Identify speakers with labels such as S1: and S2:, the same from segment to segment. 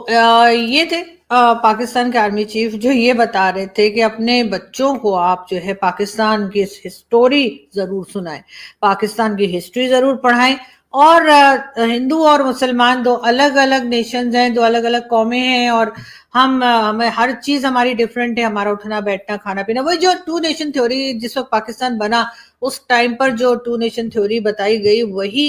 S1: یہ تھے پاکستان کے آرمی چیف جو یہ بتا رہے تھے کہ اپنے بچوں کو آپ جو ہے پاکستان کی ہسٹوری ضرور سنائیں، پاکستان کی ہسٹری ضرور پڑھائیں، اور ہندو اور مسلمان دو الگ الگ نیشنز ہیں، دو الگ الگ قومیں ہیں، اور ہمیں ہر چیز ہماری ڈیفرنٹ ہے، ہمارا اٹھنا بیٹھنا کھانا پینا، وہی جو ٹو نیشن تھیوری جس وقت پاکستان بنا اس ٹائم پر جو ٹو نیشن تھیوری بتائی گئی وہی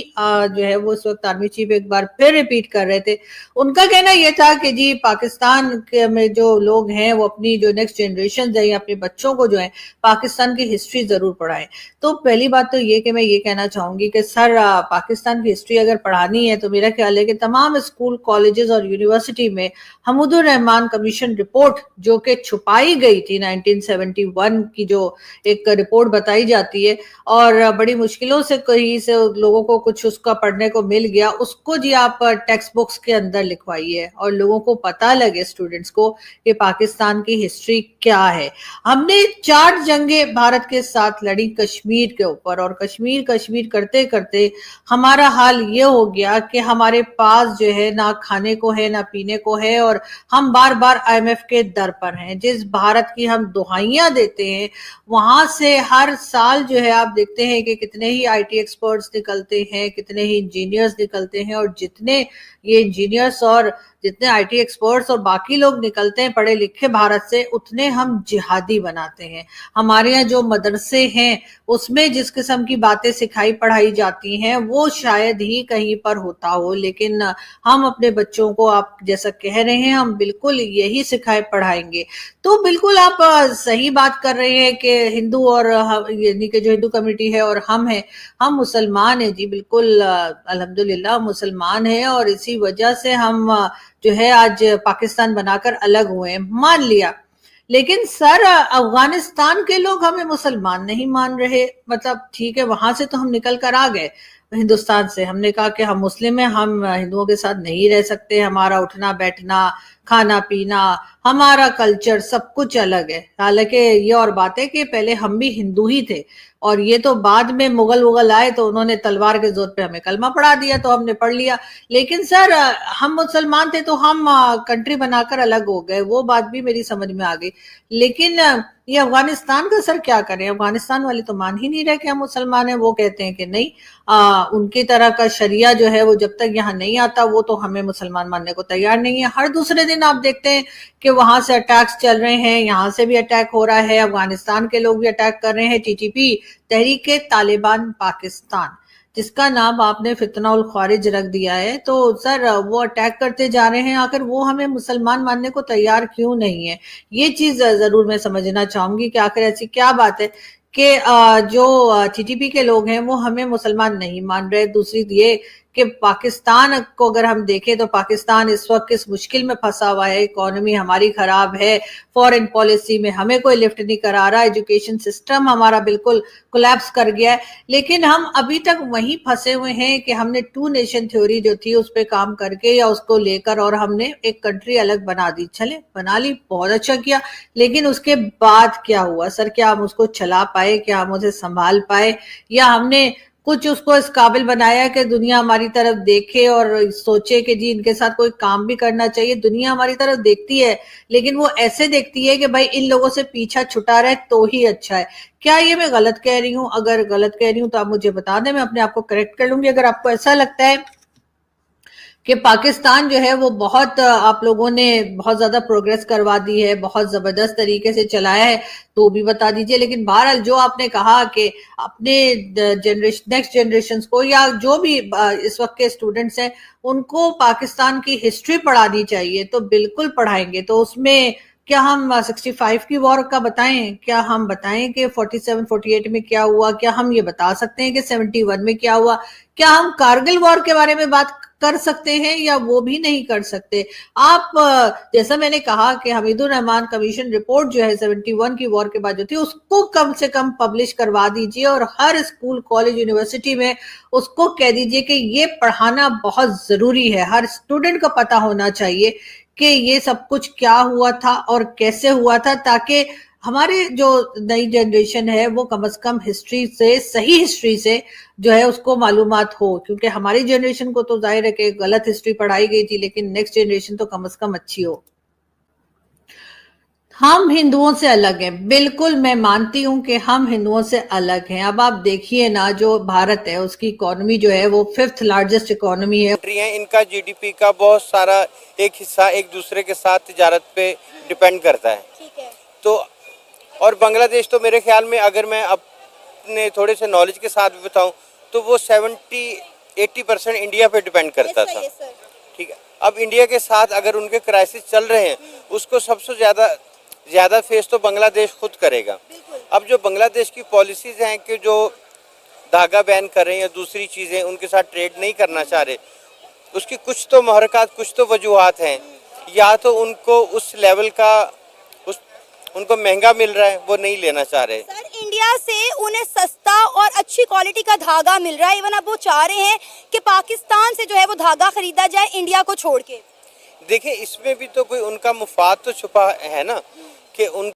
S1: جو ہے وہ اس وقت آرمی چیف ایک بار پھر ریپیٹ کر رہے تھے۔ ان کا کہنا یہ تھا کہ جی پاکستان میں جو لوگ ہیں وہ اپنی جو نیکسٹ جنریشن ہیں یا اپنے بچوں کو جو ہے پاکستان کی ہسٹری ضرور پڑھائیں۔ تو پہلی بات تو یہ کہ میں یہ کہنا چاہوں گی کہ سر پاکستان کی ہسٹری اگر پڑھانی ہے تو میرا خیال ہے کہ تمام اسکول کالجز اور یونیورسٹی میں حمود الرحمان کمیشن رپورٹ جو کہ چھپائی گئی تھی 1971 کی، جو ایک رپورٹ بتائی جاتی ہے اور بڑی مشکلوں سے کہیں سے لوگوں کو کچھ اس کا پڑھنے کو مل گیا، اس کو جی آپ ٹیکسٹ بکس کے اندر لکھوائیے اور لوگوں کو پتہ لگے اسٹوڈنٹس کو کہ پاکستان کی ہسٹری کیا ہے۔ ہم نے 4 جنگیں بھارت کے ساتھ لڑی کشمیر کے اوپر، اور کشمیر کرتے کرتے ہمارا حال یہ ہو گیا کہ ہمارے پاس جو ہے نہ کھانے کو ہے نہ پینے کو ہے، اور ہم بار بار IMF کے در پر ہیں۔ جس بھارت کی ہم دہائیاں دیتے ہیں وہاں سے ہر سال جو ہے آپ دیکھتے ہیں کہ کتنے ہی IT ایکسپرٹس نکلتے ہیں، کتنے ہی انجینئرز نکلتے ہیں، اور جتنے یہ انجینئرز اور جتنے IT ایکسپرٹس اور باقی لوگ نکلتے ہیں پڑھے لکھے بھارت سے، اتنے ہم جہادی بناتے ہیں۔ ہمارے یہاں جو مدرسے ہیں اس میں جس قسم کی باتیں سکھائی پڑھائی جاتی ہیں وہ شاید ہی کہیں پر ہوتا ہو، لیکن ہم اپنے بچوں کو آپ جیسا کہہ رہے ہیں ہم بالکل یہی سکھائے پڑھائیں گے۔ تو بالکل آپ صحیح بات کر رہے ہیں کہ ہندو اور یعنی کہ جو ہندو کمیونٹی ہے اور ہم ہیں، ہم مسلمان ہیں جی، بالکل الحمدللہ مسلمان ہیں، اور اسی وجہ سے ہم جو ہے آج پاکستان بنا کر الگ ہوئے ہیں، مان لیا۔ لیکن سر افغانستان کے لوگ ہمیں مسلمان نہیں مان رہے، مطلب ٹھیک ہے وہاں سے تو ہم نکل کر آ گئے ہندوستان سے، ہم نے کہا کہ ہم مسلم ہیں، ہم ہندوؤں کے ساتھ نہیں رہ سکتے، ہمارا اٹھنا بیٹھنا کھانا پینا ہمارا کلچر سب کچھ الگ ہے۔ حالانکہ یہ اور بات ہے کہ پہلے ہم بھی ہندو ہی تھے، اور یہ تو بعد میں مغل آئے تو انہوں نے تلوار کے زور پہ ہمیں کلمہ پڑھا دیا تو ہم نے پڑھ لیا، لیکن سر ہم مسلمان تھے تو ہم کنٹری بنا کر الگ ہو گئے، وہ بات بھی میری سمجھ میں آ گئی۔ لیکن یہ افغانستان کا سر کیا کریں، افغانستان والے تو مان ہی نہیں رہے کہ ہم مسلمان ہیں، وہ کہتے ہیں کہ نہیں ان کی طرح کا شریعہ جو ہے وہ جب تک یہاں نہیں آتا وہ تو ہمیں مسلمان ماننے کو تیار نہیں ہے۔ ہر دوسرے دن آپ دیکھتے ہیں کہ وہاں سے اٹیکس چل رہے ہیں، یہاں سے بھی اٹیک ہو رہا ہے، افغانستان کے لوگ بھی اٹیک کر رہے ہیں۔ TTP تحریک طالبان پاکستان جس کا نام آپ نے فتنہ الخوارج رکھ دیا ہے، تو سر وہ اٹیک کرتے جا رہے ہیں، آخر وہ ہمیں مسلمان ماننے کو تیار کیوں نہیں ہے؟ یہ چیز ضرور میں سمجھنا چاہوں گی کہ آخر ایسی کیا بات ہے کہ جو TTP کے لوگ ہیں وہ ہمیں مسلمان نہیں مان رہے۔ دوسری یہ کہ پاکستان کو اگر ہم دیکھیں تو پاکستان اس وقت کس مشکل میں پھنسا ہوا ہے، اکانومی ہماری خراب ہے، فورن پالیسی میں ہمیں کوئی لفٹ نہیں کرا رہا، ایجوکیشن سسٹم ہمارا بالکل کولیپس کر گیا ہے، لیکن ہم ابھی تک وہیں پھنسے ہوئے ہیں کہ ہم نے ٹو نیشن تھیوری جو تھی اس پہ کام کر کے یا اس کو لے کر اور ہم نے ایک کنٹری الگ بنا دی۔ چلے بنا لی، بہت اچھا کیا، لیکن اس کے بعد کیا ہوا سر؟ کیا ہم اس کو چلا پائے؟ کیا ہم اسے سنبھال پائے؟ یا ہم نے کچھ اس کو اس قابل بنایا کہ دنیا ہماری طرف دیکھے اور سوچے کہ جی ان کے ساتھ کوئی کام بھی کرنا چاہیے؟ دنیا ہماری طرف دیکھتی ہے لیکن وہ ایسے دیکھتی ہے کہ بھائی ان لوگوں سے پیچھا چھٹا رہے تو ہی اچھا ہے۔ کیا یہ میں غلط کہہ رہی ہوں؟ اگر غلط کہہ رہی ہوں تو آپ مجھے بتا دیں، میں اپنے آپ کو کریکٹ کر لوں گی۔ اگر آپ کو ایسا لگتا ہے کہ پاکستان جو ہے وہ بہت آپ لوگوں نے بہت زیادہ پروگریس کروا دی ہے، بہت زبردست طریقے سے چلایا ہے تو بھی بتا دیجئے، لیکن بہرحال جو آپ نے کہا کہ اپنے نیکسٹ جنریشنز کو یا جو بھی اس وقت کے اسٹوڈنٹس ہیں ان کو پاکستان کی ہسٹری پڑھانی چاہیے، تو بالکل پڑھائیں گے۔ تو اس میں کیا ہم 65 کی وار کا بتائیں؟ کیا ہم بتائیں کہ 47 48 میں کیا ہوا؟ کیا ہم یہ بتا سکتے ہیں کہ 71 میں کیا ہوا؟ کیا ہم کارگل وار کے بارے میں بات کر سکتے ہیں یا وہ بھی نہیں کر سکتے؟ آپ جیسا میں نے کہا کہ حمید الرحمان کمیشن رپورٹ جو ہے 71 کی وار کے بعد جو تھی اس کو کم سے کم پبلش کروا دیجئے، اور ہر اسکول کالج یونیورسٹی میں اس کو کہہ دیجئے کہ یہ پڑھانا بہت ضروری ہے، ہر اسٹوڈنٹ کو پتا ہونا چاہیے کہ یہ سب کچھ کیا ہوا تھا اور کیسے ہوا تھا، تاکہ ہمارے جو نئی جنریشن ہے وہ کم از کم ہسٹری سے، صحیح ہسٹری سے جو ہے اس کو معلومات ہو، کیونکہ ہماری جنریشن کو تو ظاہر ہے کہ غلط ہسٹری پڑھائی گئی تھی، لیکن نیکسٹ جنریشن تو کم از کم اچھی ہو۔ ہم ہندوؤں سے الگ ہیں، بالکل میں مانتی ہوں کہ ہم ہندوؤں سے الگ ہیں۔ اب آپ دیکھیے نا، جو بھارت ہے اس کی اکانومی جو ہے وہ 5th لارجسٹ اکانومی ہے۔
S2: ان کا جی ڈی پی کا بہت سارا ایک حصہ ایک دوسرے کے ساتھ تجارت پہ ڈیپینڈ کرتا ہے، تو اور بنگلہ دیش تو میرے خیال میں اگر میں اپنے تھوڑے سے نالج کے ساتھ بھی بتاؤں تو وہ 70-80% انڈیا پہ ڈیپینڈ کرتا تھا، ٹھیک ہے۔ اب انڈیا کے ساتھ اگر ان کے کرائسس چل رہے ہیں، اس کو سب سے زیادہ فیس تو بنگلہ دیش خود کرے گا۔ اب جو بنگلہ دیش کی پالیسیز ہیں کہ جو دھاگا بین کر رہے ہیں یا دوسری چیزیں ان کے ساتھ ٹریڈ نہیں کرنا چاہ رہے، اس کی کچھ تو محرکات، کچھ تو وجوہات ہیں، یا تو ان کو اس لیول کا ان کو مہنگا مل رہا ہے، وہ نہیں لینا چاہ رہے۔
S3: سر انڈیا سے انہیں سستا اور اچھی کوالٹی کا دھاگا مل رہا ہے، ایون اب وہ چاہ رہے ہیں کہ پاکستان سے جو ہے وہ دھاگا خریدا جائے انڈیا کو چھوڑ کے۔
S2: دیکھیں اس میں بھی تو کوئی ان کا مفاد تو چھپا ہے نا، کہ ان